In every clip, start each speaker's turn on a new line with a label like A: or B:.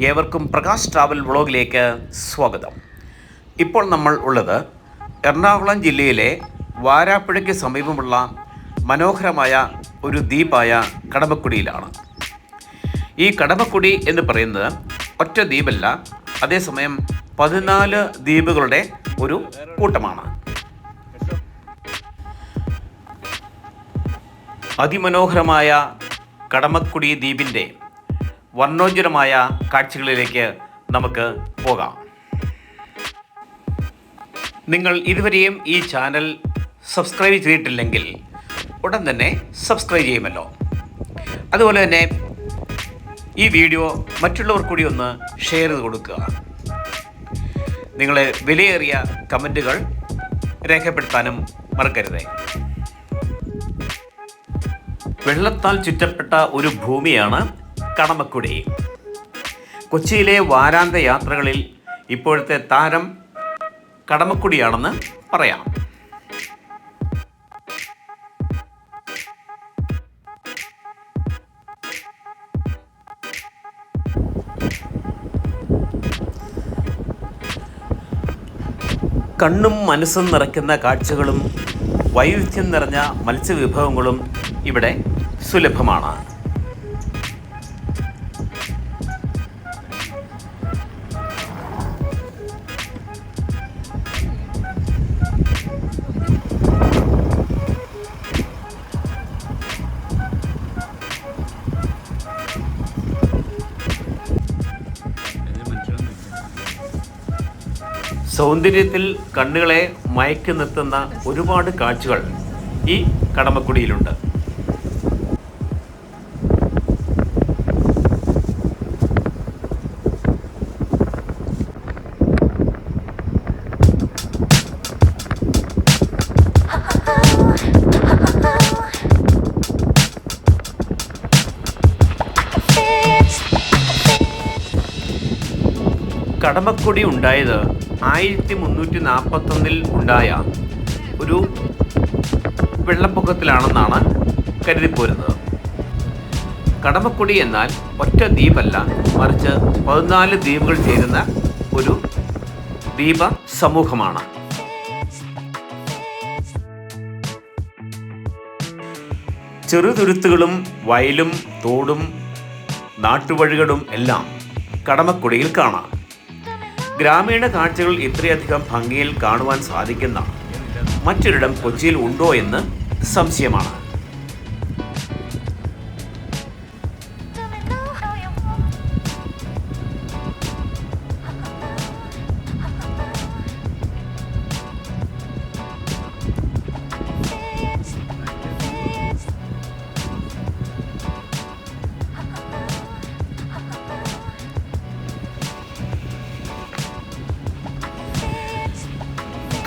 A: ഏവർക്കും പ്രകാശ് ട്രാവൽ വ്ളോഗിലേക്ക് സ്വാഗതം. ഇപ്പോൾ നമ്മൾ ഉള്ളത് എറണാകുളം ജില്ലയിലെ വാരാപ്പുഴയ്ക്ക് സമീപമുള്ള മനോഹരമായ ഒരു ദ്വീപായ കടമക്കുടിയിലാണ്. ഈ കടമക്കുടി എന്ന് പറയുന്നത് ഒറ്റ ദ്വീപല്ല, അതേസമയം 14 ദ്വീപുകളുടെ ഒരു കൂട്ടമാണ്. അതിമനോഹരമായ കടമക്കുടി ദ്വീപിൻ്റെ വർണ്ണോജ്വലമായ കാഴ്ചകളിലേക്ക് നമുക്ക് പോകാം. നിങ്ങൾ ഇതുവരെയും ഈ ചാനൽ സബ്സ്ക്രൈബ് ചെയ്തിട്ടില്ലെങ്കിൽ ഉടൻ തന്നെ സബ്സ്ക്രൈബ് ചെയ്യുമല്ലോ. അതുപോലെ തന്നെ ഈ വീഡിയോ മറ്റുള്ളവർ കൂടി ഒന്ന് ഷെയർ ചെയ്ത് കൊടുക്കുക. നിങ്ങളെ വിലയേറിയ കമൻറ്റുകൾ രേഖപ്പെടുത്താനും മറക്കരുതേ. വെള്ളത്താൽ ചുറ്റപ്പെട്ട ഒരു ഭൂമിയാണ് കടമക്കുടി. കൊച്ചിയിലെ വാരാന്ത യാത്രകളിൽ ഇപ്പോഴത്തെ താരം കടമക്കുടിയാണെന്ന് പറയാം. കണ്ണും മനസ്സും നിറയ്ക്കുന്ന കാഴ്ചകളും വൈവിധ്യം നിറഞ്ഞ മത്സ്യവിഭവങ്ങളും ഇവിടെ സുലഭമാണ്. സൗന്ദര്യത്തിൽ കണ്ണുകളെ മയക്കി നിർത്തുന്ന ഒരുപാട് കാഴ്ചകൾ ഈ കടമക്കുടിയിലുണ്ട്. കടമക്കുടി ഉണ്ടായത് 1341 ഉണ്ടായ ഒരു വെള്ളപ്പൊക്കത്തിലാണെന്നാണ് കരുതിപ്പോരുന്നത്. കടമക്കുടി എന്നാൽ ഒറ്റ ദ്വീപല്ല, മറിച്ച് 14 ദ്വീപുകൾ ചേരുന്ന ഒരു ദ്വീപ സമൂഹമാണ്. ചെറുതുരുത്തുകളും വയലും തോടും നാട്ടുവഴികളും എല്ലാം കടമക്കുടിയിൽ കാണാം. ഗ്രാമീണ കാഴ്ചകൾ ഇത്രയധികം ഭംഗിയിൽ കാണുവാൻ സാധിക്കുന്ന മറ്റൊരിടം കൊച്ചിയിൽ ഉണ്ടോ എന്ന് സംശയമാണ്.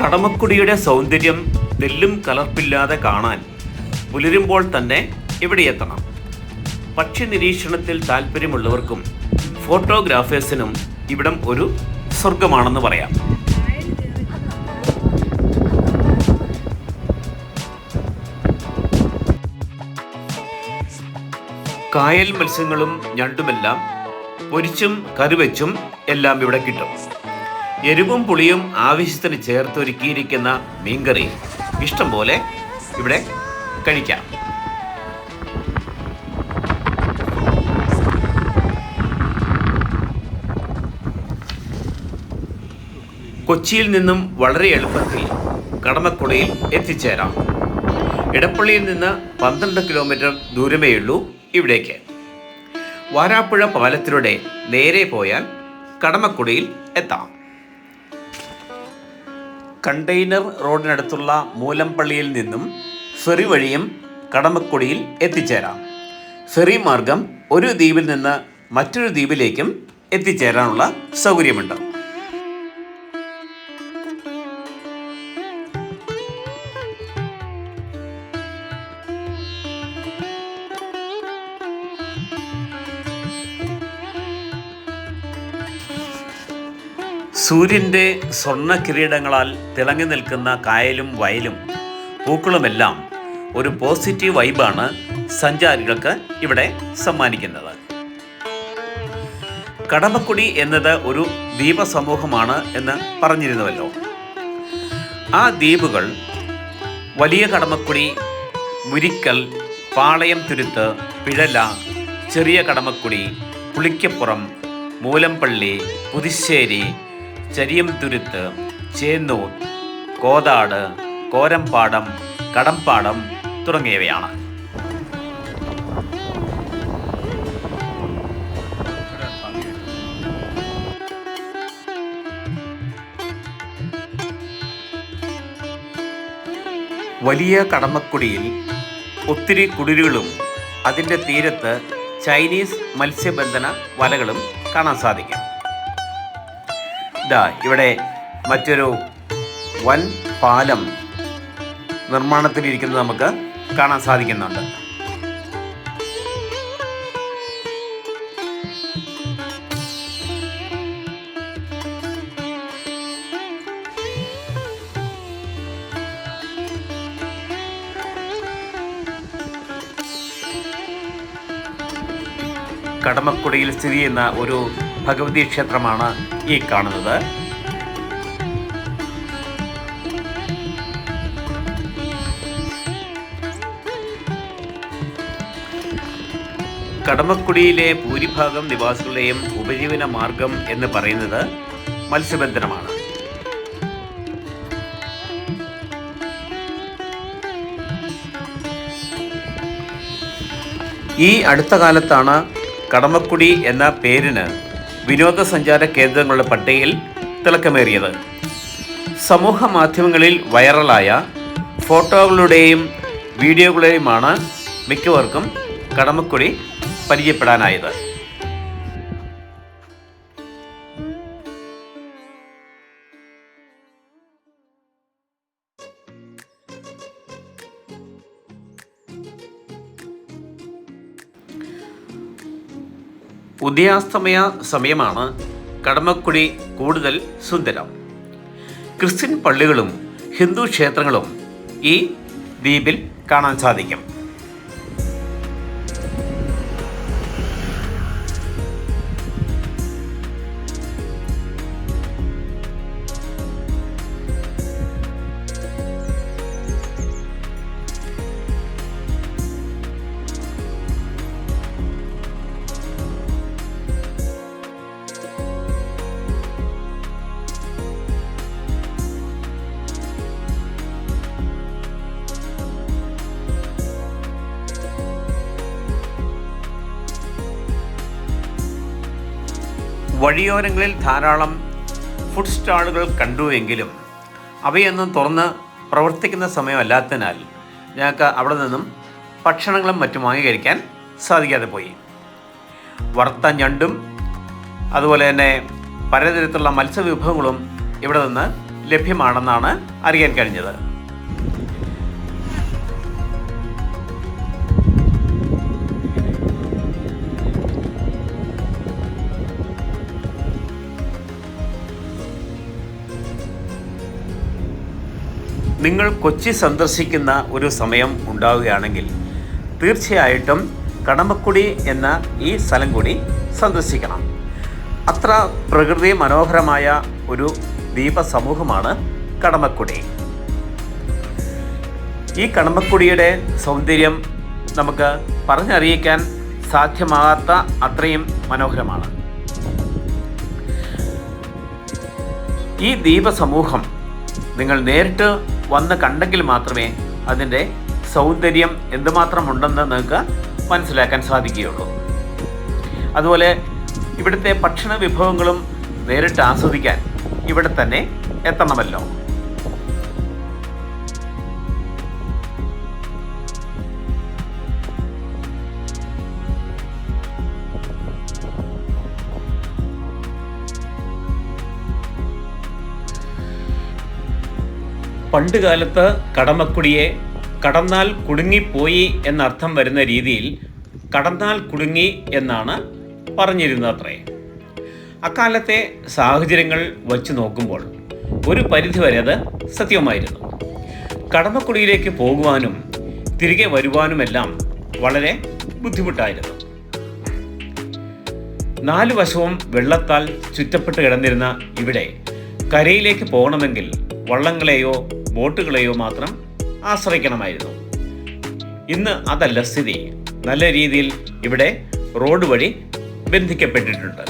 A: കടമക്കുടിയുടെ സൗന്ദര്യം തെല്ലും കലർപ്പില്ലാതെ കാണാൻ പുലരുമ്പോൾ തന്നെ ഇവിടെ എത്തണം. പക്ഷി നിരീക്ഷണത്തിൽ താല്പര്യമുള്ളവർക്കും ഫോട്ടോഗ്രാഫേഴ്സിനും ഇവിടം ഒരു സ്വർഗമാണെന്ന് പറയാം. കായൽ മത്സ്യങ്ങളും ഞണ്ടുമെല്ലാം പൊരിച്ചും കറിവെച്ചും എല്ലാം ഇവിടെ കിട്ടും. എരിവും പുളിയും ആവശ്യത്തിന് ചേർത്തൊരുക്കിയിരിക്കുന്ന മീൻകറി ഇഷ്ടം പോലെ ഇവിടെ കഴിക്കാം. കൊച്ചിയിൽ നിന്നും വളരെ എളുപ്പത്തിൽ കടമക്കുടിയിൽ എത്തിച്ചേരാം. ഇടപ്പള്ളിയിൽ നിന്ന് 12 കിലോമീറ്റർ ദൂരമേയുള്ളൂ ഇവിടേക്ക്. വാരാപ്പുഴ പാലത്തിലൂടെ നേരെ പോയാൽ കടമക്കുടിയിൽ എത്താം. കണ്ടെയ്നർ റോഡിനടുത്തുള്ള മൂലംപള്ളിയിൽ നിന്നും ഫെറി വഴിയും കടമക്കുടിയിൽ എത്തിച്ചേരാം. ഫെറി മാർഗം ഒരു ദ്വീപിൽ നിന്ന് മറ്റൊരു ദ്വീപിലേക്കും എത്തിച്ചേരാനുള്ള സൗകര്യമുണ്ട്. സൂര്യൻ്റെ സ്വർണ്ണ കിരീടങ്ങളാൽ തിളങ്ങി നിൽക്കുന്ന കായലും വയലും പൂക്കളുമെല്ലാം ഒരു പോസിറ്റീവ് വൈബാണ് സഞ്ചാരികൾക്ക് ഇവിടെ സമ്മാനിക്കുന്നത്. കടമക്കുടി എന്നത് ഒരു ദ്വീപ സമൂഹമാണ് എന്ന് പറഞ്ഞിരുന്നുവല്ലോ. ആ ദ്വീപുകൾ വലിയ കടമക്കുടി, മുരിക്കൽ, പാളയം തുരുത്ത്, പിഴല, ചെറിയ കടമക്കുടി, പുളിക്കപ്പുറം, മൂലംപള്ളി, പുതുശ്ശേരി, ചരിയം തുരുത്ത്, ചേന്നൂർ, കോതാട്, കോരമ്പാടം, കടമ്പാടം തുടങ്ങിയവയാണ്. വലിയ കടമക്കുടിയിൽ ഒത്തിരി കുടിലുകളും അതിൻ്റെ തീരത്ത് ചൈനീസ് മത്സ്യബന്ധന വലകളും കാണാൻ സാധിക്കും. ഇവിടെ മറ്റൊരു വൻ പാലം നിർമ്മാണത്തിലിരിക്കുന്നത് നമുക്ക് കാണാൻ സാധിക്കുന്നുണ്ട്. കടമക്കുടിയിൽ സ്ഥിതി ചെയ്യുന്ന ഒരു ഭഗവതി ക്ഷേത്രമാണ് ഈ കാണുന്നത്. കടമക്കുടിയിലെ ഭൂരിഭാഗം നിവാസികളുടെയും ഉപജീവന മാർഗം എന്ന് പറയുന്നത് മത്സ്യബന്ധനമാണ്. ഈ അടുത്ത കാലത്താണ് കടമക്കുടി എന്ന പേരിന് വിനോദസഞ്ചാര കേന്ദ്രങ്ങളുടെ പട്ടികയിൽ തിളക്കമേറിയത്. സമൂഹ മാധ്യമങ്ങളിൽ വൈറലായ ഫോട്ടോകളുടെയും വീഡിയോകളുടെയുമാണ് മിക്കവർക്കും കടമക്കുടി പരിചയപ്പെടാനായത്. ഉദയാസ്തമയ സമയമാണ് കടമക്കുടി കൂടുതൽ സുന്ദരം. ക്രിസ്ത്യൻ പള്ളികളും ഹിന്ദു ക്ഷേത്രങ്ങളും ഈ ദ്വീപിൽ കാണാൻ സാധിക്കും. വഴിയോരങ്ങളിൽ ധാരാളം ഫുഡ് സ്റ്റാളുകൾ കണ്ടുവെങ്കിലും അവയൊന്നും തുറന്ന് പ്രവർത്തിക്കുന്ന സമയമല്ലാത്തതിനാൽ ഞങ്ങൾക്ക് അവിടെ നിന്നും ഭക്ഷണങ്ങളും മറ്റും വാങ്ങി കഴിക്കാൻ സാധിക്കാതെ പോയി. വറുത്ത ഞണ്ടും അതുപോലെ തന്നെ പലതരത്തിലുള്ള മത്സ്യവിഭവങ്ങളും ഇവിടെ നിന്ന് ലഭ്യമാണെന്നാണ് അറിയാൻ കഴിഞ്ഞത്. നിങ്ങൾ കൊച്ചി സന്ദർശിക്കുന്ന ഒരു സമയം ഉണ്ടാവുകയാണെങ്കിൽ തീർച്ചയായിട്ടും കടമക്കുടി എന്ന ഈ സ്ഥലം കൂടി സന്ദർശിക്കണം. അത്ര പ്രകൃതി മനോഹരമായ ഒരു ദ്വീപ സമൂഹമാണ് കടമക്കുടി. ഈ കടമക്കുടിയുടെ സൗന്ദര്യം നമുക്ക് പറഞ്ഞറിയിക്കാൻ സാധ്യമാകാത്ത അത്രയും മനോഹരമാണ്. ഈ ദ്വീപ സമൂഹം നിങ്ങൾ നേരിട്ട് വന്ന് കണ്ടെങ്കിൽ മാത്രമേ അതിൻ്റെ സൗന്ദര്യം എന്തുമാത്രം ഉണ്ടെന്ന് നിങ്ങൾക്ക് മനസ്സിലാക്കാൻ സാധിക്കുകയുള്ളൂ. അതുപോലെ ഇവിടുത്തെ ഭക്ഷണ വിഭവങ്ങളും നേരിട്ട് ആസ്വദിക്കാൻ ഇവിടെ തന്നെ എത്തണമല്ലോ. പണ്ടുകാലത്ത് കടമക്കുടിയെ കടന്നാൽ കുടുങ്ങിപ്പോയി എന്നർത്ഥം വരുന്ന രീതിയിൽ കടന്നാൽ കുടുങ്ങി എന്നാണ് പറഞ്ഞിരുന്നത്രേ. അക്കാലത്തെ സാഹചര്യങ്ങൾ വച്ച് നോക്കുമ്പോൾ ഒരു പരിധിവരെ അത് സത്യമായിരുന്നു. കടമക്കുടിയിലേക്ക് പോകുവാനും തിരികെ വരുവാനുമെല്ലാം വളരെ ബുദ്ധിമുട്ടായിരുന്നു. 4 വശവും വെള്ളത്താൽ ചുറ്റപ്പെട്ട് കിടന്നിരുന്ന ഇവിടെ കരയിലേക്ക് പോകണമെങ്കിൽ വള്ളങ്ങളെയോ ബോട്ടുകളെയോ മാത്രം ആശ്രയിക്കണമായിരുന്നു. ഇന്ന് അതല്ല സ്ഥിതി. നല്ല രീതിയിൽ ഇവിടെ റോഡ് വഴി ബന്ധിക്കപ്പെട്ടിട്ടുണ്ട്.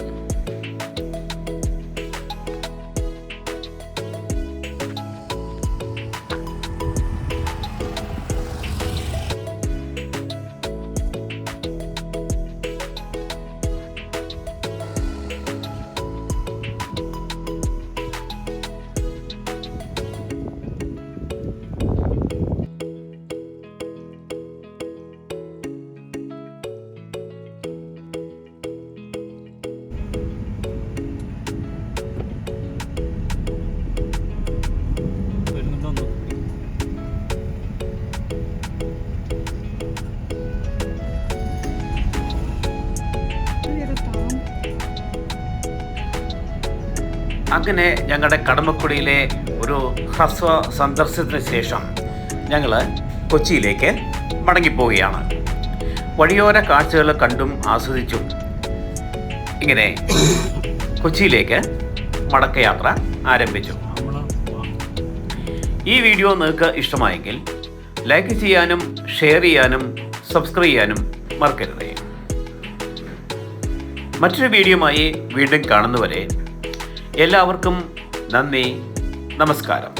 A: അങ്ങനെ ഞങ്ങളുടെ കടമക്കുടിയിലെ ഒരു ഹ്രസ്വ സന്ദർശനത്തിന് ശേഷം ഞങ്ങൾ കൊച്ചിയിലേക്ക് മടങ്ങിപ്പോവുകയാണ്. വഴിയോര കാഴ്ചകൾ കണ്ടും ആസ്വദിച്ചും ഇങ്ങനെ കൊച്ചിയിലേക്ക് മടക്കയാത്ര ആരംഭിച്ചു. ഈ വീഡിയോ നിങ്ങൾക്ക് ഇഷ്ടമായെങ്കിൽ ലൈക്ക് ചെയ്യാനും ഷെയർ ചെയ്യാനും സബ്സ്ക്രൈബ് ചെയ്യാനും മറക്കരുത്. മറ്റൊരു വീഡിയോയുമായി വീണ്ടും കാണുന്നവരെ എല്ലാവർക്കും നന്ദി, നമസ്കാരം.